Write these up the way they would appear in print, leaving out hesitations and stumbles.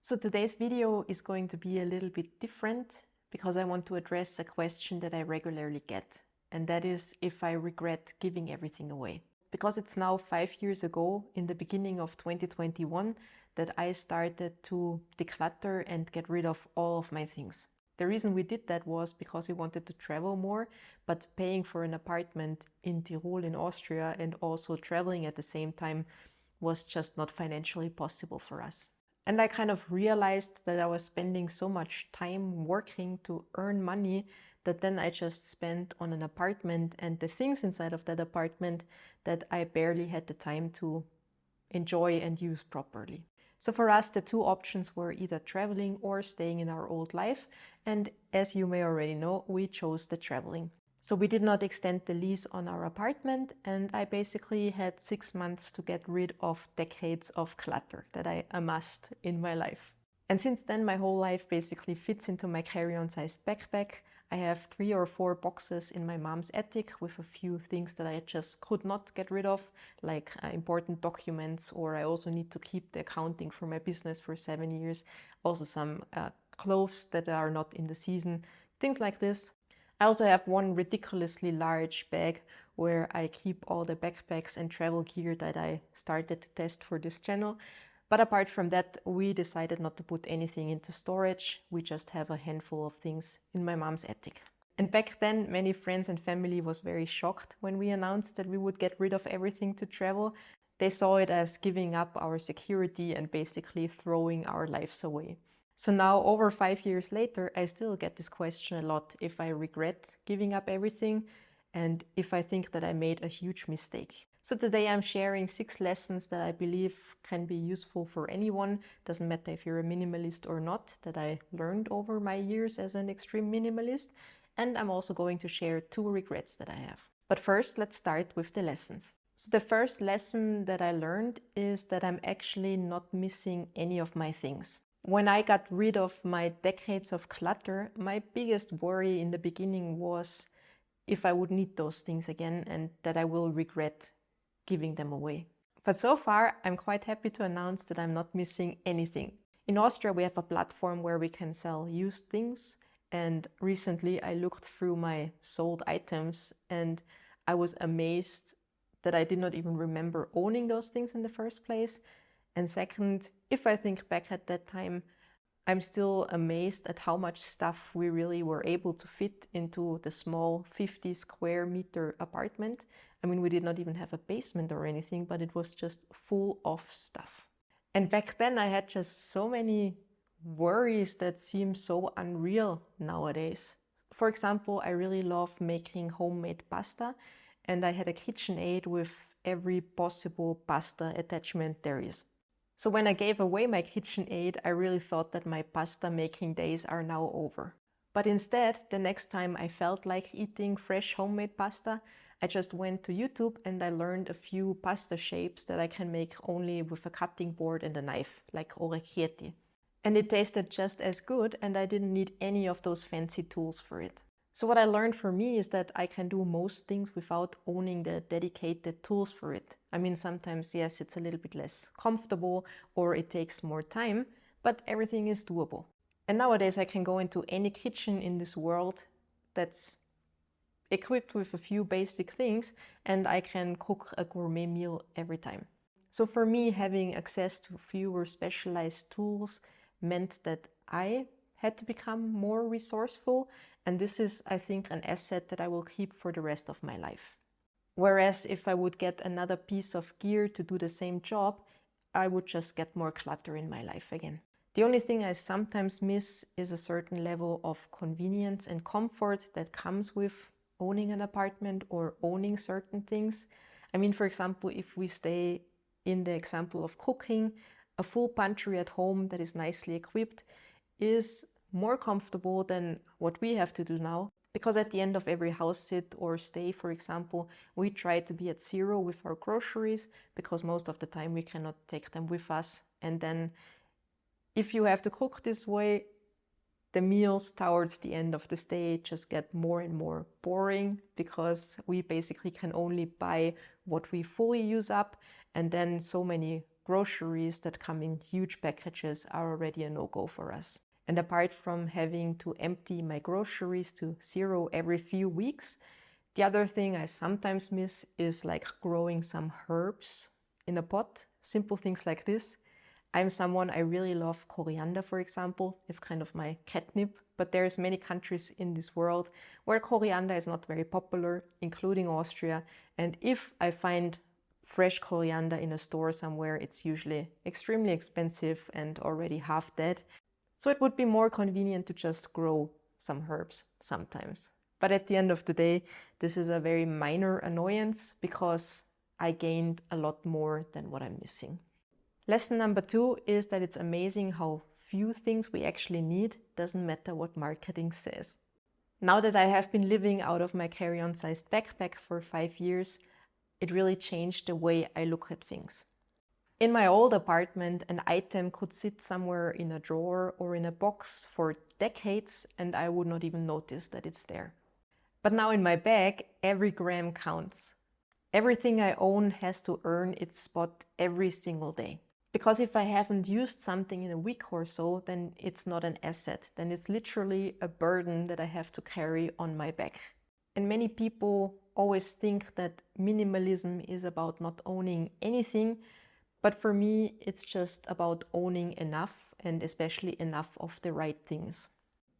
So today's video is going to be a little bit different because I want to address a question that I regularly get, and that is if I regret giving everything away. Because it's now 5 years ago, in the beginning of 2021, that I started to declutter and get rid of all of my things. The reason we did that was because we wanted to travel more, but paying for an apartment in Tyrol in Austria and also traveling at the same time was just not financially possible for us. And I kind of realized that I was spending so much time working to earn money that then I just spent on an apartment and the things inside of that apartment that I barely had the time to enjoy and use properly. So for us, the two options were either traveling or staying in our old life. And as you may already know, we chose the traveling. So we did not extend the lease on our apartment, and I basically had 6 months to get rid of decades of clutter that I amassed in my life. And since then, my whole life basically fits into my carry-on sized backpack. I have 3 or 4 boxes in my mom's attic with a few things that I just could not get rid of, like important documents, or I also need to keep the accounting for my business for 7 years. Also some clothes that are not in the season, things like this. I also have one ridiculously large bag where I keep all the backpacks and travel gear that I started to test for this channel. But apart from that, we decided not to put anything into storage. We just have a handful of things in my mom's attic. And back then, many friends and family was very shocked when we announced that we would get rid of everything to travel. They saw it as giving up our security and basically throwing our lives away. So now, over 5 years later, I still get this question a lot if I regret giving up everything and if I think that I made a huge mistake. So today I'm sharing 6 lessons that I believe can be useful for anyone. Doesn't matter if you're a minimalist or not, that I learned over my years as an extreme minimalist. And I'm also going to share 2 regrets that I have. But first, let's start with the lessons. So the first lesson that I learned is that I'm actually not missing any of my things. When I got rid of my decades of clutter, my biggest worry in the beginning was if I would need those things again and that I will regret giving them away. But so far, I'm quite happy to announce that I'm not missing anything. In Austria, we have a platform where we can sell used things. And recently I looked through my sold items and I was amazed that I did not even remember owning those things in the first place. And second, if I think back at that time, I'm still amazed at how much stuff we really were able to fit into the small 50 square meter apartment. I mean, we did not even have a basement or anything, but it was just full of stuff. And back then I had just so many worries that seem so unreal nowadays. For example, I really love making homemade pasta, and I had a KitchenAid with every possible pasta attachment there is. So when I gave away my KitchenAid, I really thought that my pasta making days are now over. But instead, the next time I felt like eating fresh homemade pasta, I just went to YouTube and I learned a few pasta shapes that I can make only with a cutting board and a knife, like orecchiette. And it tasted just as good, and I didn't need any of those fancy tools for it. So what I learned for me is that I can do most things without owning the dedicated tools for it. I mean, sometimes, yes, it's a little bit less comfortable or it takes more time, but everything is doable. And nowadays I can go into any kitchen in this world that's equipped with a few basic things and I can cook a gourmet meal every time. So for me, having access to fewer specialized tools meant that I had to become more resourceful, and this is, I think, an asset that I will keep for the rest of my life. Whereas if I would get another piece of gear to do the same job, I would just get more clutter in my life again. The only thing I sometimes miss is a certain level of convenience and comfort that comes with owning an apartment or owning certain things. I mean, for example, if we stay in the example of cooking, a full pantry at home that is nicely equipped is more comfortable than what we have to do now, because at the end of every house sit or stay, for example, we try to be at zero with our groceries, because most of the time we cannot take them with us. And then if you have to cook this way, the meals towards the end of the stay just get more and more boring, because we basically can only buy what we fully use up, and then so many groceries that come in huge packages are already a no-go for us. And apart from having to empty my groceries to zero every few weeks, the other thing I sometimes miss is like growing some herbs in a pot, simple things like this. I'm someone, I really love coriander, for example. It's kind of my catnip, but there's many countries in this world where coriander is not very popular, including Austria. And if I find fresh coriander in a store somewhere, it's usually extremely expensive and already half dead. So it would be more convenient to just grow some herbs sometimes. But at the end of the day, this is a very minor annoyance because I gained a lot more than what I'm missing. Lesson number 2 is that it's amazing how few things we actually need, doesn't matter what marketing says. Now that I have been living out of my carry-on sized backpack for 5 years, it really changed the way I look at things. In my old apartment, an item could sit somewhere in a drawer or in a box for decades and I would not even notice that it's there. But now in my bag, every gram counts. Everything I own has to earn its spot every single day. Because if I haven't used something in a week or so, then it's not an asset. Then it's literally a burden that I have to carry on my back. And many people always think that minimalism is about not owning anything. But for me, it's just about owning enough, and especially enough of the right things.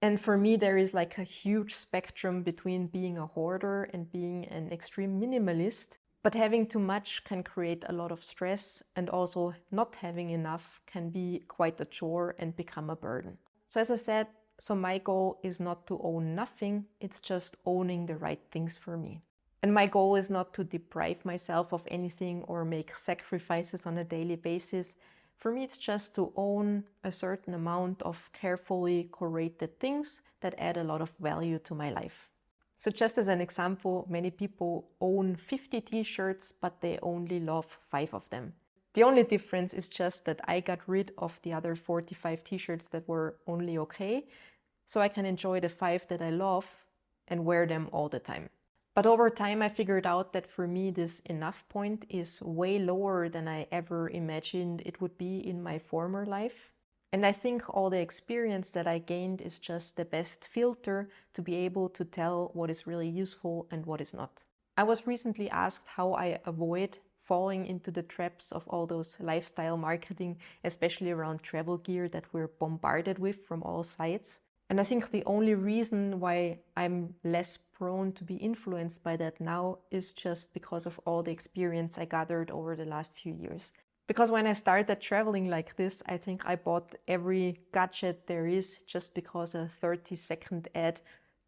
And for me, there is like a huge spectrum between being a hoarder and being an extreme minimalist. But having too much can create a lot of stress, and also not having enough can be quite a chore and become a burden. So as I said, my goal is not to own nothing, it's just owning the right things for me. And my goal is not to deprive myself of anything or make sacrifices on a daily basis. For me, it's just to own a certain amount of carefully curated things that add a lot of value to my life. So just as an example, many people own 50 t-shirts, but they only love 5 of them. The only difference is just that I got rid of the other 45 t-shirts that were only okay, so I can enjoy the 5 that I love and wear them all the time. But over time, I figured out that for me, this enough point is way lower than I ever imagined it would be in my former life. And I think all the experience that I gained is just the best filter to be able to tell what is really useful and what is not. I was recently asked how I avoid falling into the traps of all those lifestyle marketing, especially around travel gear that we're bombarded with from all sides. And I think the only reason why I'm less prone to be influenced by that now is just because of all the experience I gathered over the last few years. Because when I started traveling like this, I think I bought every gadget there is just because a 30-second ad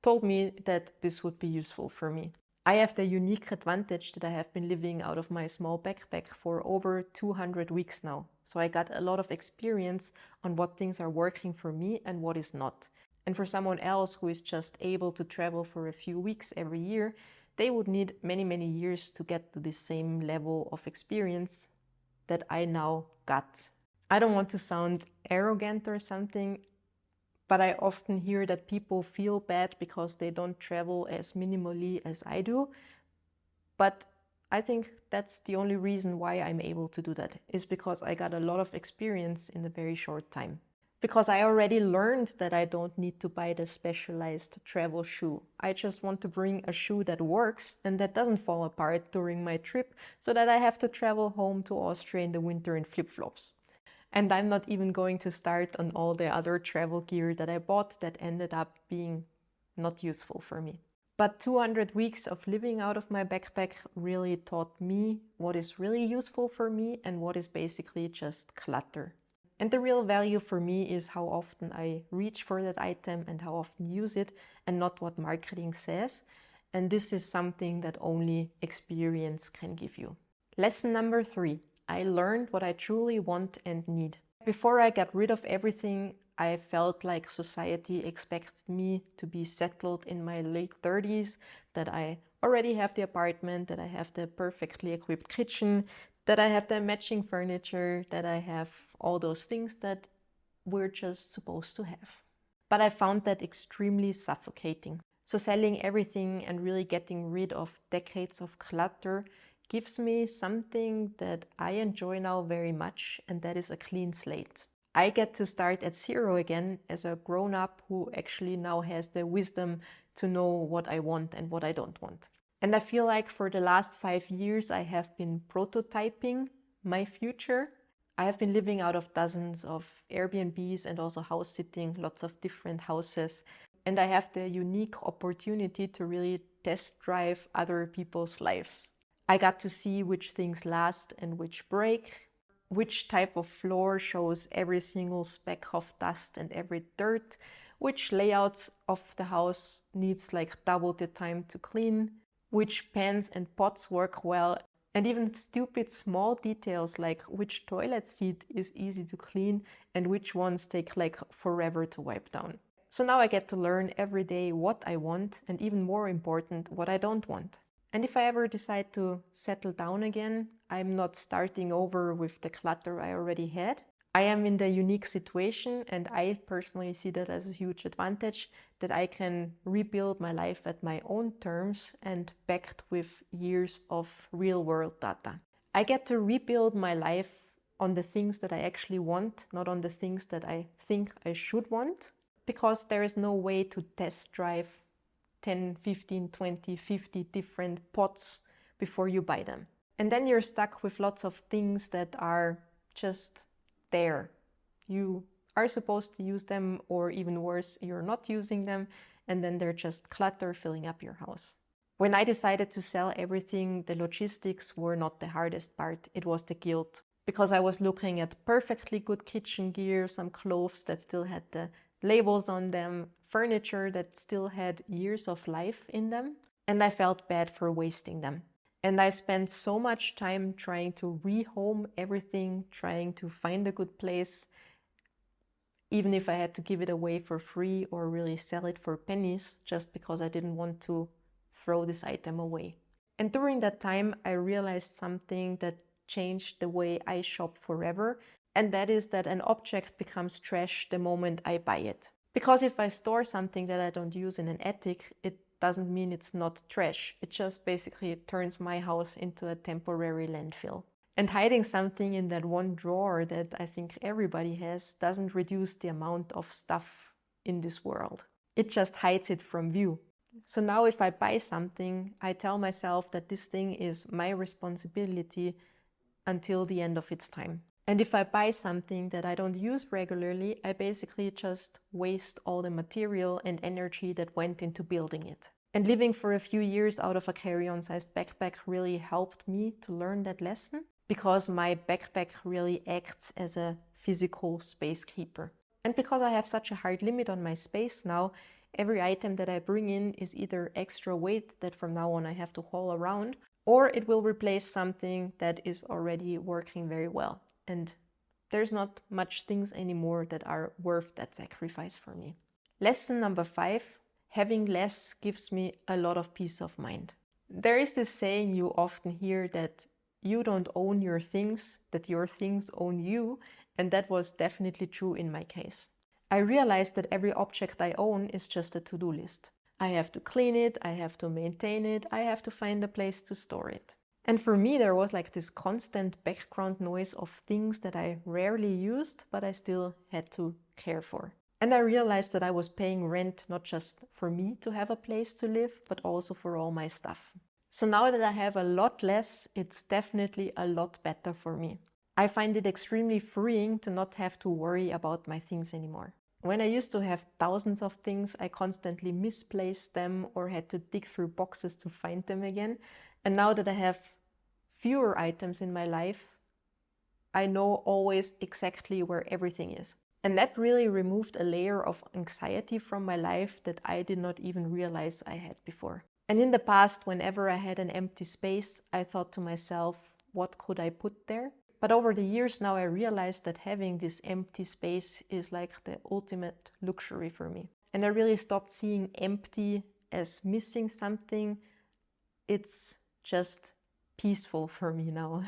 told me that this would be useful for me. I have the unique advantage that I have been living out of my small backpack for over 200 weeks now. So I got a lot of experience on what things are working for me and what is not. And for someone else who is just able to travel for a few weeks every year, they would need many, many years to get to the same level of experience that I now got. I don't want to sound arrogant or something, but I often hear that people feel bad because they don't travel as minimally as I do. But I think that's the only reason why I'm able to do that, is because I got a lot of experience in a very short time. Because I already learned that I don't need to buy the specialized travel shoe. I just want to bring a shoe that works and that doesn't fall apart during my trip, so that I have to travel home to Austria in the winter in flip-flops. And I'm not even going to start on all the other travel gear that I bought that ended up being not useful for me. But 200 weeks of living out of my backpack really taught me what is really useful for me and what is basically just clutter. And the real value for me is how often I reach for that item and how often use it, and not what marketing says. And this is something that only experience can give you. Lesson number 3. I learned what I truly want and need. Before I got rid of everything, I felt like society expected me to be settled in my late 30s, that I already have the apartment, that I have the perfectly equipped kitchen, that I have the matching furniture, that I have all those things that we're just supposed to have. But I found that extremely suffocating. So selling everything and really getting rid of decades of clutter gives me something that I enjoy now very much, and that is a clean slate. I get to start at zero again as a grown-up who actually now has the wisdom to know what I want and what I don't want. And I feel like for the last 5 years I have been prototyping my future. I have been living out of dozens of Airbnbs and also house sitting, lots of different houses. And I have the unique opportunity to really test drive other people's lives. I got to see which things last and which break, which type of floor shows every single speck of dust and every dirt, which layouts of the house needs like double the time to clean, which pans and pots work well, and even stupid small details like which toilet seat is easy to clean and which ones take like forever to wipe down. So now I get to learn every day what I want, and even more important, what I don't want. And if I ever decide to settle down again, I'm not starting over with the clutter I already had. I am in the unique situation, and I personally see that as a huge advantage, that I can rebuild my life at my own terms and backed with years of real world data. I get to rebuild my life on the things that I actually want, not on the things that I think I should want, because there is no way to test drive 10, 15, 20, 50 different pots before you buy them. And then you're stuck with lots of things that are just there. You are supposed to use them, or even worse, you're not using them, and then they're just clutter filling up your house. When I decided to sell everything, the logistics were not the hardest part, it was the guilt. Because I was looking at perfectly good kitchen gear, some clothes that still had the labels on them, furniture that still had years of life in them, and I felt bad for wasting them. And I spent so much time trying to rehome everything, trying to find a good place, even if I had to give it away for free or really sell it for pennies, just because I didn't want to throw this item away. And during that time, I realized something that changed the way I shop forever, and that is that an object becomes trash the moment I buy it. Because if I store something that I don't use in an attic, it doesn't mean it's not trash. It just basically turns my house into a temporary landfill. And hiding something in that one drawer that I think everybody has doesn't reduce the amount of stuff in this world. It just hides it from view. So now if I buy something, I tell myself that this thing is my responsibility until the end of its time. And if I buy something that I don't use regularly, I basically just waste all the material and energy that went into building it. And living for a few years out of a carry-on sized backpack really helped me to learn that lesson, because my backpack really acts as a physical space keeper. And because I have such a hard limit on my space now, every item that I bring in is either extra weight that from now on I have to haul around, or it will replace something that is already working very well. And there's not much things anymore that are worth that sacrifice for me. Lesson number 5, having less gives me a lot of peace of mind. There is this saying you often hear that you don't own your things, that your things own you, and that was definitely true in my case. I realized that every object I own is just a to-do list. I have to clean it, I have to maintain it, I have to find a place to store it. And for me, there was like this constant background noise of things that I rarely used, but I still had to care for. And I realized that I was paying rent not just for me to have a place to live, but also for all my stuff. So now that I have a lot less, it's definitely a lot better for me. I find it extremely freeing to not have to worry about my things anymore. When I used to have thousands of things, I constantly misplaced them or had to dig through boxes to find them again. And now that I have fewer items in my life, I know always exactly where everything is. And that really removed a layer of anxiety from my life that I did not even realize I had before. And in the past, whenever I had an empty space, I thought to myself, what could I put there? But over the years now I realized that having this empty space is like the ultimate luxury for me. And I really stopped seeing empty as missing something. It's just peaceful for me now.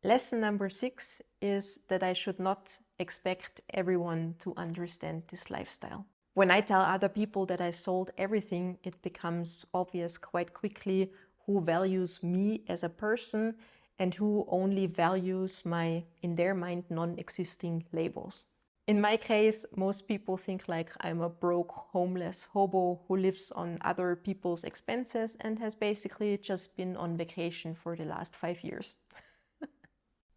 Lesson number 6 is that I should not expect everyone to understand this lifestyle. When I tell other people that I sold everything, it becomes obvious quite quickly who values me as a person and who only values my, in their mind, non-existing labels. In my case, most people think like I'm a broke, homeless hobo who lives on other people's expenses and has basically just been on vacation for the last 5 years.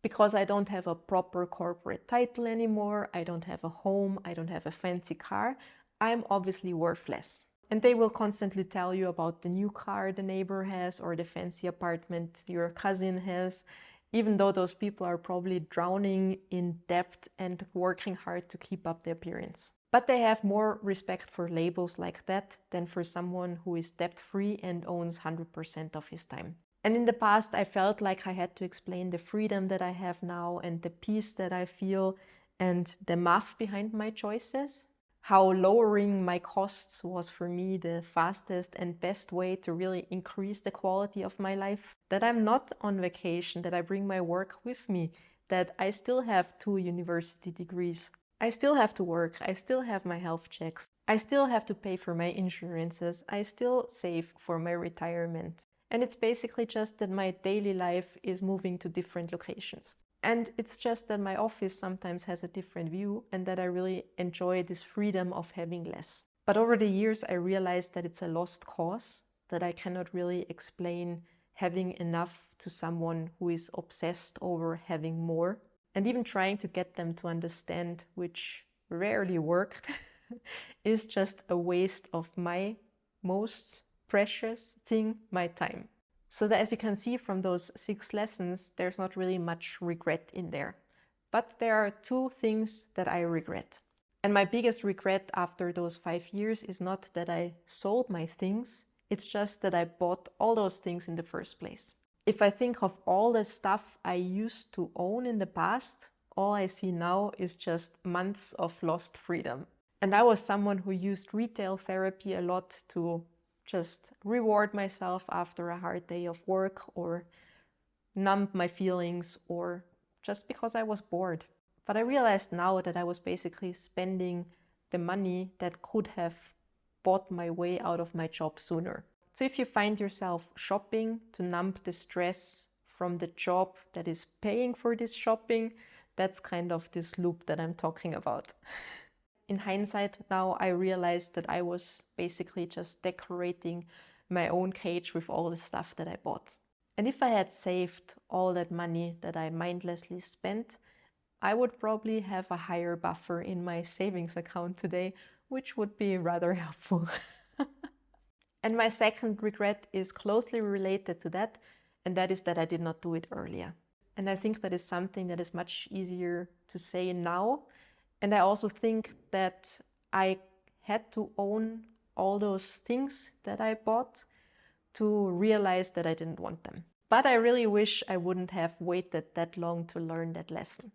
Because I don't have a proper corporate title anymore, I don't have a home, I don't have a fancy car, I'm obviously worthless. And they will constantly tell you about the new car the neighbor has or the fancy apartment your cousin has, even though those people are probably drowning in debt and working hard to keep up the appearance. But they have more respect for labels like that than for someone who is debt-free and owns 100% of his time. And in the past, I felt like I had to explain the freedom that I have now and the peace that I feel and the math behind my choices. How lowering my costs was for me the fastest and best way to really increase the quality of my life. That I'm not on vacation, that I bring my work with me, that I still have 2 university degrees. I still have to work, I still have my health checks, I still have to pay for my insurances, I still save for my retirement. And it's basically just that my daily life is moving to different locations. And it's just that my office sometimes has a different view and that I really enjoy this freedom of having less. But over the years, I realized that it's a lost cause, that I cannot really explain having enough to someone who is obsessed over having more. And even trying to get them to understand, which rarely worked, is just a waste of my most precious thing, my time. So that, as you can see from those 6 lessons, there's not really much regret in there. But there are 2 things that I regret. And my biggest regret after those 5 years is not that I sold my things, it's just that I bought all those things in the first place. If I think of all the stuff I used to own in the past, all I see now is just months of lost freedom. And I was someone who used retail therapy a lot to just reward myself after a hard day of work or numb my feelings or just because I was bored. But I realized now that I was basically spending the money that could have bought my way out of my job sooner. So if you find yourself shopping to numb the stress from the job that is paying for this shopping, that's kind of this loop that I'm talking about. In hindsight now, I realized that I was basically just decorating my own cage with all the stuff that I bought. And if I had saved all that money that I mindlessly spent, I would probably have a higher buffer in my savings account today, which would be rather helpful. And my second regret is closely related to that, and that is that I did not do it earlier. And I think that is something that is much easier to say now. And I also think that I had to own all those things that I bought to realize that I didn't want them. But I really wish I wouldn't have waited that long to learn that lesson.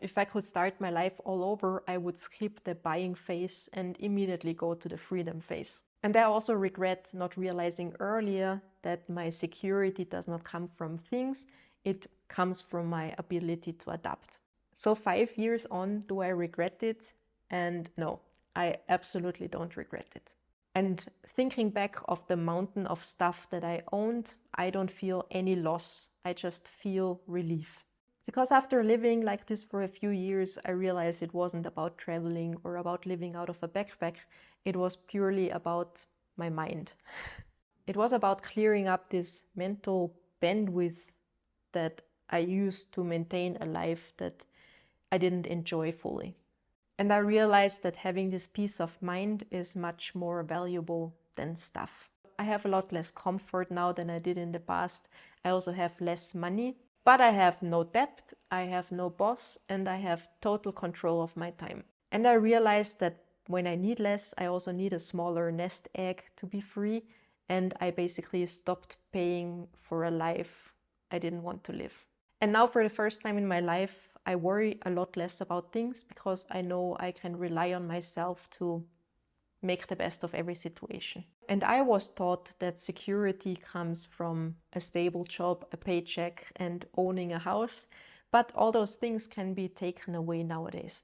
If I could start my life all over, I would skip the buying phase and immediately go to the freedom phase. And I also regret not realizing earlier that my security does not come from things, it comes from my ability to adapt. So 5 years on, do I regret it? And no, I absolutely don't regret it. And thinking back of the mountain of stuff that I owned, I don't feel any loss. I just feel relief. Because after living like this for a few years, I realized it wasn't about traveling or about living out of a backpack. It was purely about my mind. It was about clearing up this mental bandwidth that I used to maintain a life that I didn't enjoy fully. And I realized that having this peace of mind is much more valuable than stuff. I have a lot less comfort now than I did in the past. I also have less money, but I have no debt, I have no boss, and I have total control of my time. And I realized that when I need less, I also need a smaller nest egg to be free. And I basically stopped paying for a life I didn't want to live. And now for the first time in my life, I worry a lot less about things because I know I can rely on myself to make the best of every situation. And I was taught that security comes from a stable job, a paycheck, and owning a house, but all those things can be taken away nowadays.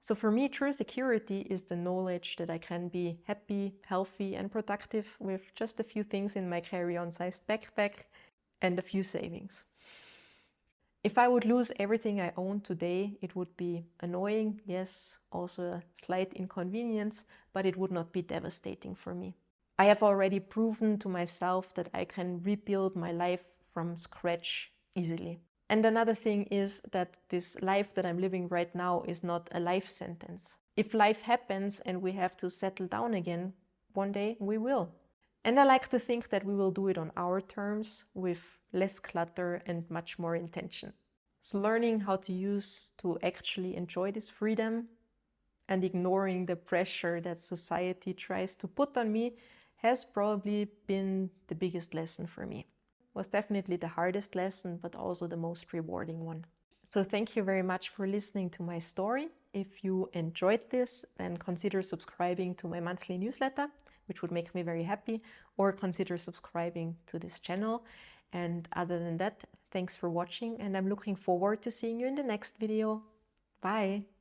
So for me, true security is the knowledge that I can be happy, healthy, and productive with just a few things in my carry-on sized backpack and a few savings. If I would lose everything I own today, it would be annoying, yes, also a slight inconvenience, but it would not be devastating for me. I have already proven to myself that I can rebuild my life from scratch easily. And another thing is that this life that I'm living right now is not a life sentence. If life happens and we have to settle down again, one day we will. And I like to think that we will do it on our terms with less clutter and much more intention. So learning how to actually enjoy this freedom and ignoring the pressure that society tries to put on me has probably been the biggest lesson for me. It was definitely the hardest lesson, but also the most rewarding one. So thank you very much for listening to my story. If you enjoyed this, then consider subscribing to my monthly newsletter, which would make me very happy, or consider subscribing to this channel. And other than that, thanks for watching, and I'm looking forward to seeing you in the next video. Bye!